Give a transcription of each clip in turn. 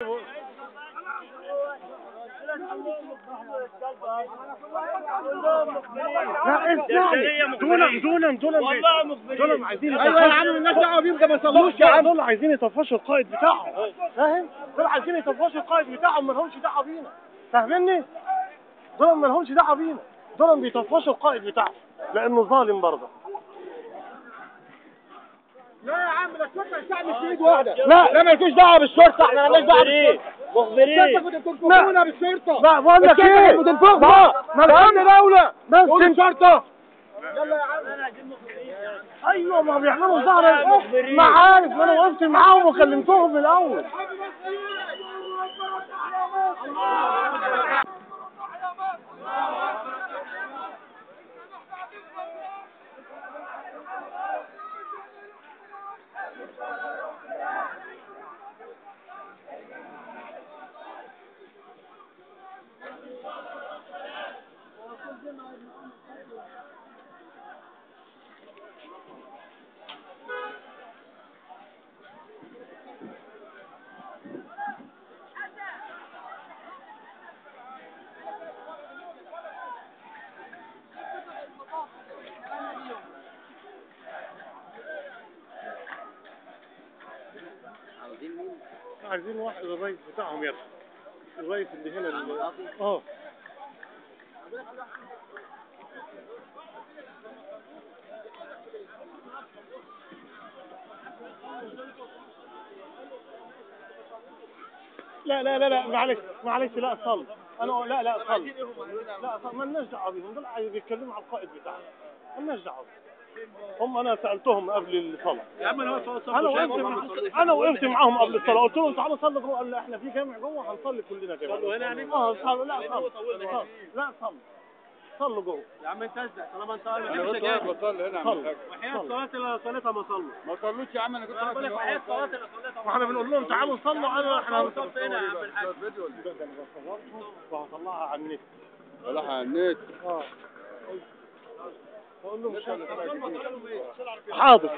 لا اسمعني، دول والله مخبرين. دول عايزين ايوه يا عم مالناش دعوه بيهم، ده ما يصلوش يا عم. دول عايزين يطفشوا القائد بتاعهم، فاهم؟ دول عايزين يطفشوا القائد بتاعهم، ما لهمش دعوه بينا، فاهمني؟ دول ما لهمش دعوه بينا، دول بيطفشوا القائد بتاعهم لانه ظالم برضه. لا يا عم ده الشرطه الشعب مش في ايد واحده. لا مالكوش دعوه بالشرطه، احنا مالناش دعوه بالشرطه. مخبرين. الشرطه كنتوا بتنفخونا بالشرطه. لا بقول لك ايه؟ بتنفخنا. ما امن دوله. قول الشرطه. يلا يا عم انا عايزين مخبرين يا عم. ايوه ما بيعملوا ظهر. ما عارف، ما انا وقفت معاهم وكلمتهم من الاول. عايزين واحد الرئيس بتاعهم يرفع، الرئيس اللي هنا لا معلش لا صل. انا لا صل. لا صل، مالناش دعوه بيهم، دول عايزين يتكلموا على القائد بتاعهم، مالناش دعوه. هم انا سالتهم قبل الصلاه يا عم. انا وقفت معاهم قبل الصلاه، قلت لهم تعالوا صلوا. قالوا لا احنا في جامع جوه هنصلي كلنا جامع. صلوا هنا يعني؟ صلوا. لا صلوا جوه يا عم انت ازاي طالما انت انا بصلي هنا عم الحاج. وحياة الصلاه اللي صليتها ما صلوش يا عم. انا كنت بقول لك وحياة الصلاه اللي صليتها واحنا بنقول لهم تعالوا صلوا. احنا هنصلي هنا يا عم الحاج. وهطلعها على النت. طلعها على النت. بقول لهم حاضر.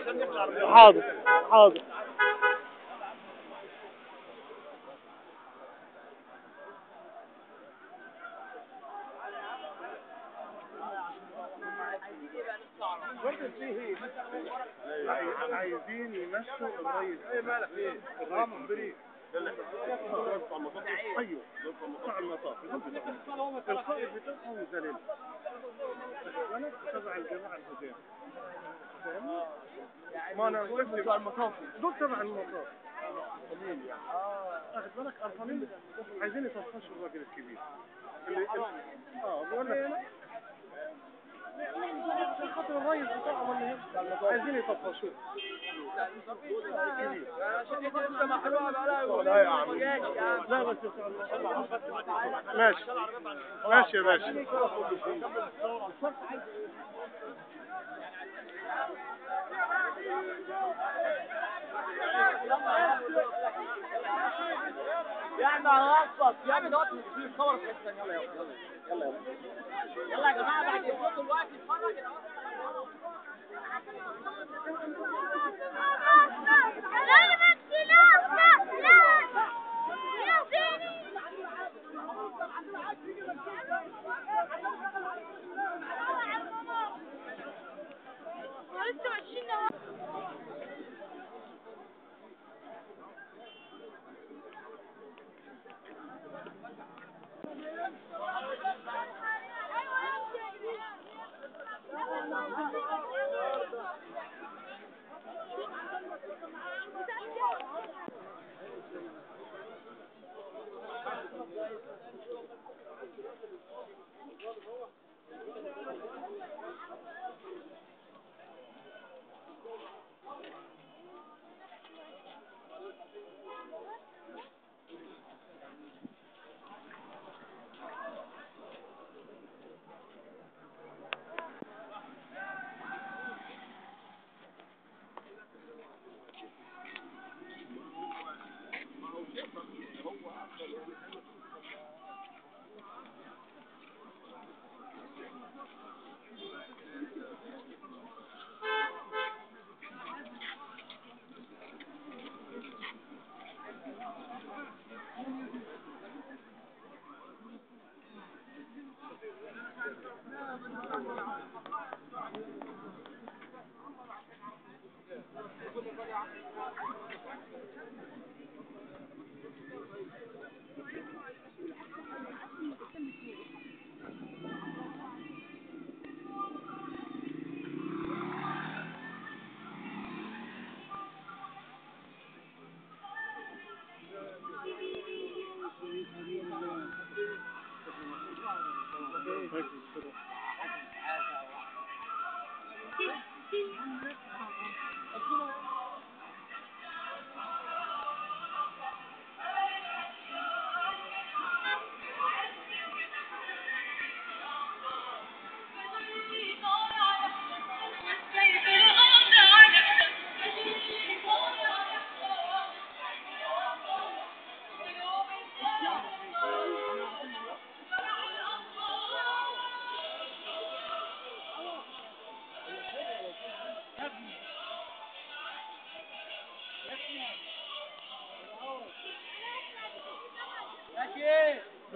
عايزين يمشوا الرئيس. ايه مالك ايه؟ مخبرين. ايوه بتاع المطاف القائد بتاعهم زليل تبع الجماعه الهجان، فاهمني؟ ما انا وقفت بتوع المطاف دول تبع المطاف. اخذ بالك ارقامين عايزين يطفشوا الراجل الكبير اللي بيقول لك عشان خاطر الرئيس بتاعهم اللي عايزين يطفشوه. عشان انت لسه محروقه بقى. لا يا عم لا بس ماشي يا باشا. يا عم هنقصص يا عم دلوقتي في صور في حته. يلا يا جماعه بعد يفوتوا الوقت نتفرج.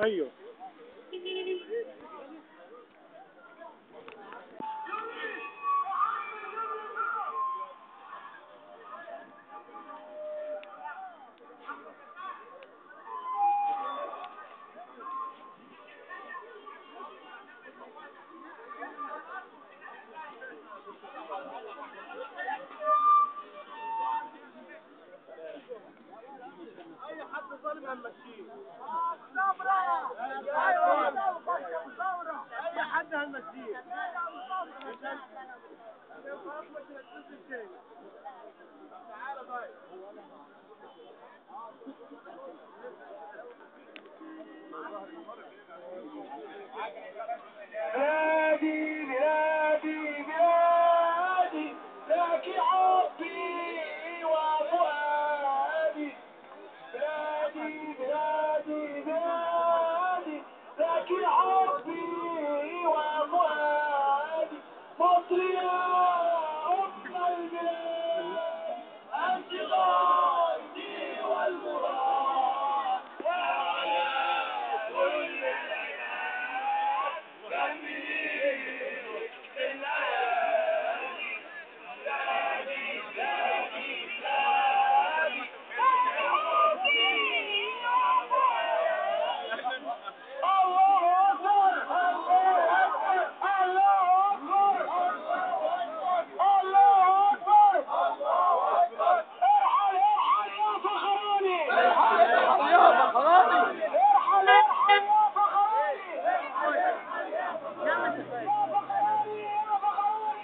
ايوه اي حد ظالم هنمشيه. اي حد هنمشيه. تعالى طيب. بلادي بلادي بلادي لك حبي وفؤادي بلادي بلادي بلادي لك حبي وفؤادي مصر يا أم البلاد أنت غايتي والمراد وعلى كل العباد جميل الأيادي بلادي بلادي بلادي الله أكبر الله أكبر الله أكبر الله أكبر ارحل ارحل يا فخراني ارحل يا فخراني ارحل ارحل يا فخراني يا فخراني يا فخراني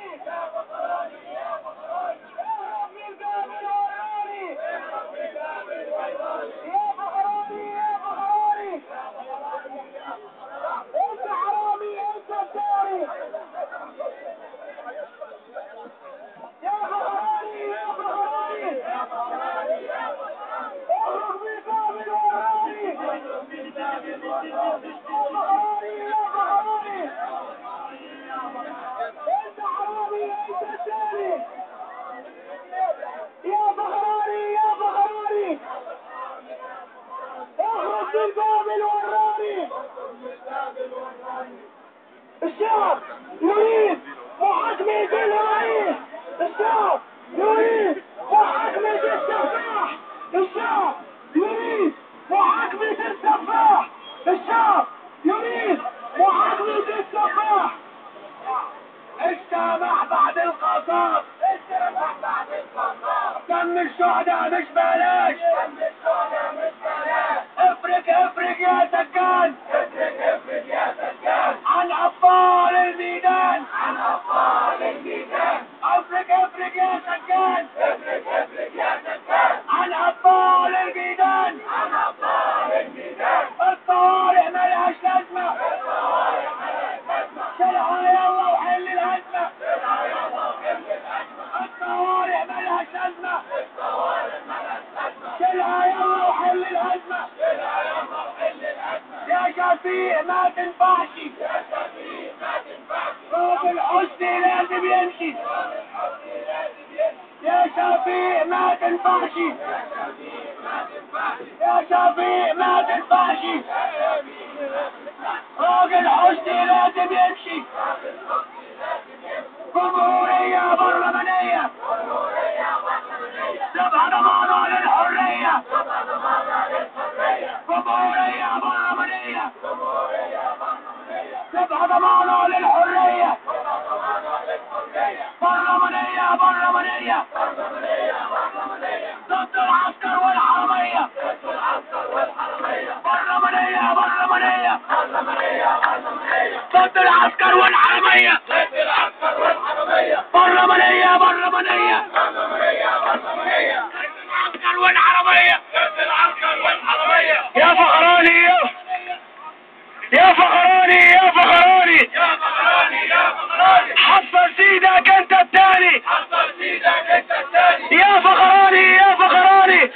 يا فخراني يا فخراني اهرب من باب الوراني اهرب من باب الوراني يا فخراني يا فخراني انت حرامي انت الثاني يا فخراني يا فخراني يا فخراني يا فخراني اهرب من باب الوراني اهرب من باب الوراني يا فخراني يا فخراني انت حرامي انت الثاني يا فخراني يا فخراني اخرج من باب الوراني الشعب يريد محاكمة الرئيس الشعب يريد محاكمة السفاح الشعب يريد محاكمة السفاح الشعب يريد محاكمة السفاح اجتمع بعد القصاص اجتمع بعد القصاص دم الشهداء مش بلاش دم الشهداء مش بلاش افرق افرق يا سكان افرق افرق يا سكان عن أبطال الميدان عن أبطال الميدان افرق افرق يا سكان افرق افرق يا سكان عن أبطال الميدان عن أبطال الميدان الطوارئ ملهاش لازمة الطوارئ ملهاش لازمة شيلها يلا وحل الأزمة شيلها يلا وحل الأزمة الطوارئ ملهاش لازمة الطوارئ ملهاش لازمة شيلها يلا وحل الأزمة شيلها يلا وحل الأزمة يا شفيق ما تنفعش يا شفيق ما تنفعش راجل حسني لازم يمشي راجل حسني لازم يمشي يا شفيق ما تنفعش يا شفيق ما تنفعش يا شفيق ما تنفعش راجل حسني لازم يمشي جمهورية برلمانية سبع ضمانة للحرية جمهورية برلمانية سبع ضمانة للحرية برلمانية برلمانية ضد العسكر والحرامية برلمانية برلمانية برلمانية ضد العسكر والحرامية برلمانية برلمانية العسكر والحرامية يا فخراني يا فخراني يا فخراني حصل سيدك انت التاني يا فخراني يا فخراني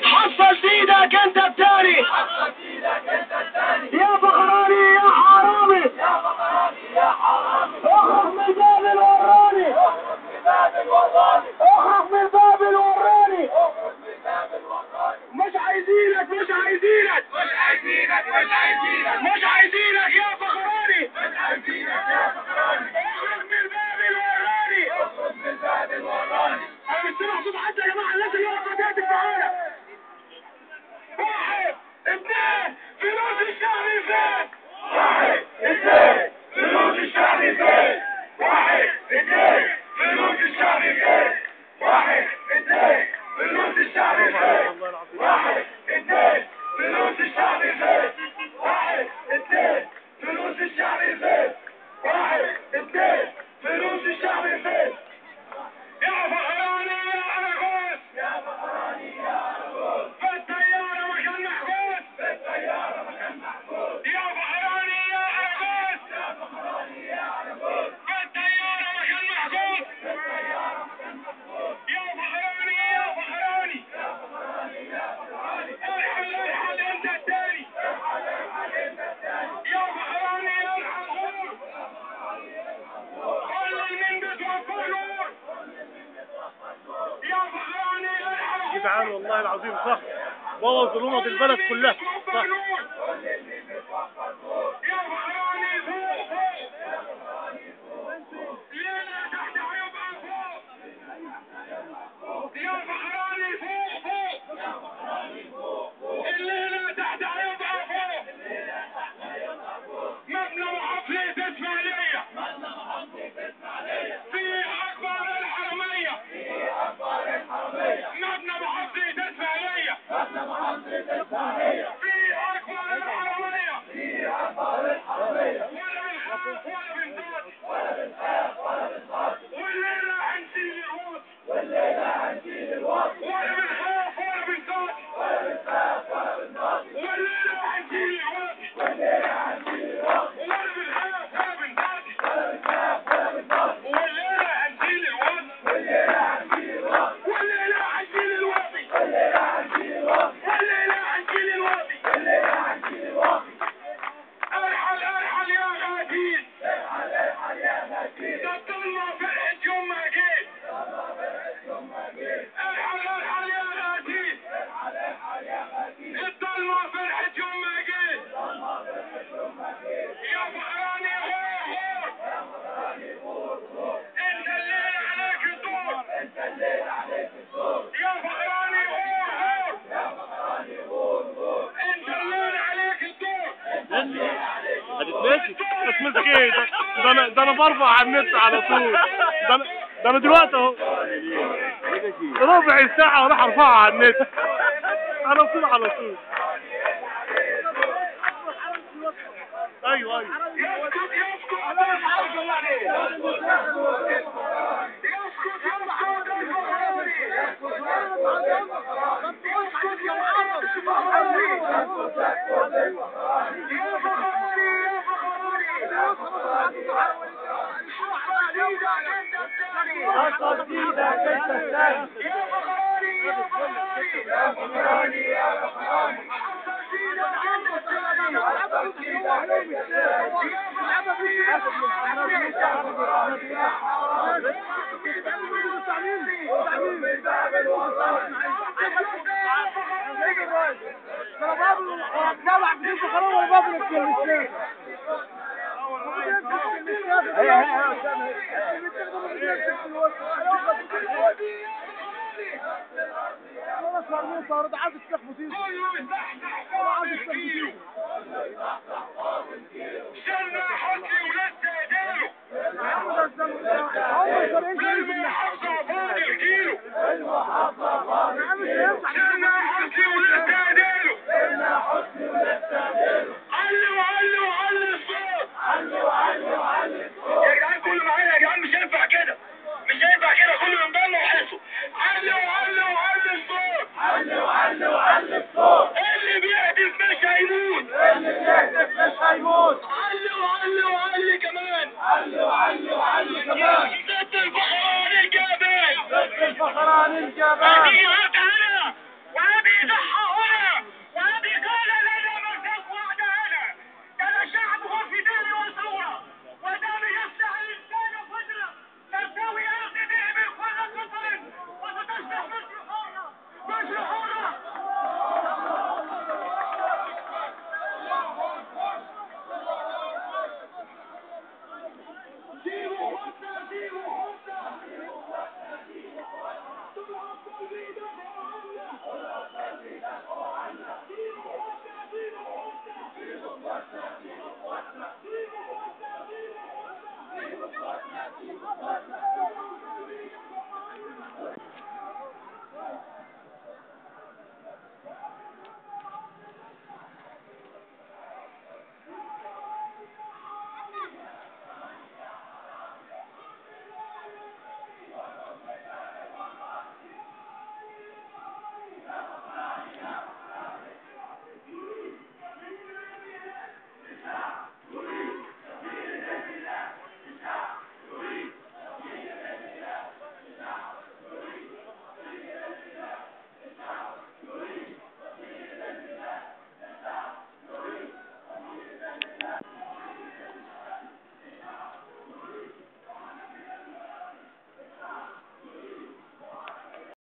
حصل سيدك انت التاني يا فخراني يا حرامي اخرج من باب الوراني اخرج من باب الوراني مش عايزينك مش عايزينك مش عايزينك يا فخراني اخرج من باب الوراني انا مش سامع صوت حد يا جماعه الناس اللي واقفه ديت معانا واحد اثنين فلوس الشعب فين واحد اثنين فلوس الشعب فين واحد اثنين فلوس الشعب فين واحد اثنين فلوس الشعب فين واحد اثنين فلوس الشعب فين واحد اثنين فلوس الشعب فين واحد اثنين فلوس الشعب فين يا فخراني يا أرجوز في الطيارة مكان محجوز يا فخراني يا أرجوز في الطيارة مكان محجوز يا فخراني يا فخراني ارحل انت التاني يا فخراني ارحل غور قلل من بتوفر نور يا فخراني ارحل غور جدعان والله العظيم صح بوظ لمض البلد كلها صح يا فخراني فوق ليلة تحت هيبقى فوق يا فخراني فوق الليلة تحت هيبقى فوق مبنى محافظة اسماعيلية في أكبر الحرمية مبنى محافظة اسماعيلية في أكبر الحرمية ولا بنخاف ولا بنضاد والليلة هنشيل الوط ولا بنخاف ولا بنضاد والليلة هنشيل الوط ولا بنخاف ولا بنضاد والليلة هنشيل الوط والليلة هنشيل الوطي والليلة هنشيل الوطي ارحل يا غادين ده الضلمة فرقت يوم ما جيت ارحل يا غادين الضلمة فرقت يوم ما جيت يا فخراني غور انت الليل عليك الدور يا فخراني غور انت الليل عليك الدور هتتماشي اسمك ايه ده انا برفع على النت على طول ده انا دلوقتي اهو ربع ساعة وراح ارفعها على النت على طول ايوه يسكت صارت عايز تخبطين